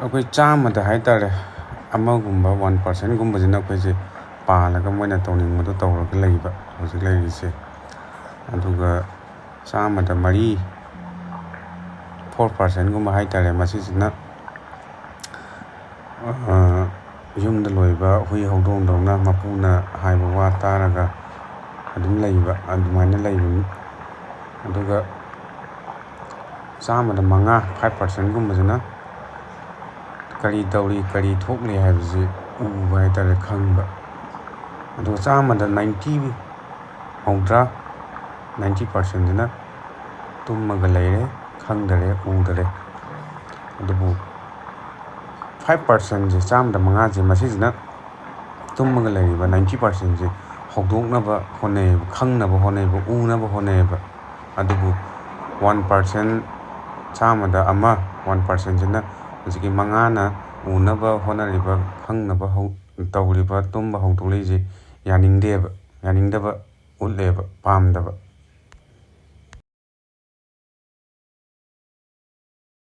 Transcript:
ꯑꯩꯈꯣꯏ ꯆꯥꯝꯃꯗ ꯍꯥꯏꯇꯥꯔꯦ ꯑꯃꯒꯨꯝꯕ 1%ꯒꯨꯝꯕꯁꯤꯅ ꯑꯩꯈꯣꯏꯁꯦ ꯄꯥꯜꯂꯒ ꯃꯣꯏꯅ ꯇꯧꯅꯤꯡꯕꯗꯣ ꯇꯧꯔꯒ ꯂꯩꯕ ꯍꯧꯖꯤꯛ ꯂꯩꯔꯤꯁꯦ. ꯑꯗꯨꯒ ꯆꯥꯝꯃꯗ 4% ꯍꯥꯏꯇꯥꯔꯦ ꯃꯁꯤꯁꯤꯅ ꯌꯨꯝꯗ ꯂꯣꯏꯕ ꯍꯨꯏ ꯍꯧꯗꯣꯡꯗꯧꯅ ꯃꯄꯨꯅ ꯍꯥꯏꯕ ꯋꯥ ꯇꯥꯔꯒ ꯑꯗꯨꯝ ꯂꯩꯕ ꯑꯗꯨꯃꯥꯏꯅ ꯂꯩꯕꯅꯤ. ꯑꯗꯨꯒ ꯆꯥꯝꯃꯗ 5% ꯀꯔꯤ ꯇꯧꯔꯤ ꯀꯔꯤ ꯊꯣꯛꯂꯤ ꯍꯥꯏꯕꯁꯤ ꯎꯕ ꯍꯥꯏꯇꯥꯔꯦ, ꯈꯪꯕ. ꯑꯗꯨꯒ ꯆꯥꯝꯃꯗ 90%ꯁꯤꯅ ꯇꯨꯝꯃꯒ ꯂꯩꯔꯦ, ꯈꯪꯗꯔꯦ, ꯎꯗꯔꯦ. ꯑꯗꯨꯕꯨ 5%ꯁꯦ ꯆꯥꯝꯃꯗ 5ꯁꯦ ꯃꯁꯤꯁꯤꯅ ꯇꯨꯝꯃꯒ ꯂꯩꯔꯤꯕ 90%ꯁꯦ ꯍꯧꯗꯣꯛꯅꯕ ꯍꯣꯠꯅꯩꯌꯦꯕ, ꯈꯪꯅꯕ ꯍꯣꯠꯅꯩꯌꯦꯕ, ꯎꯅꯕ ꯍꯣꯠꯅꯩꯌꯦꯕ. ꯑꯗꯨꯕꯨ 1% ꯆꯥꯝꯃꯗ 1%ꯁꯤꯅ ꯍꯧꯖꯤꯛꯀꯤ 5ꯅ ꯎꯅꯕ ꯍꯣꯠꯅꯔꯤꯕ, ꯈꯪꯅꯕ ꯇꯧꯔꯤꯕ, ꯇꯨꯝꯕ ꯍꯧꯗꯣꯛꯂꯛꯏꯁꯦ ꯌꯥꯅꯤꯡꯗꯕ ꯎꯠꯂꯦꯕ, ꯄꯥꯝꯗꯕ.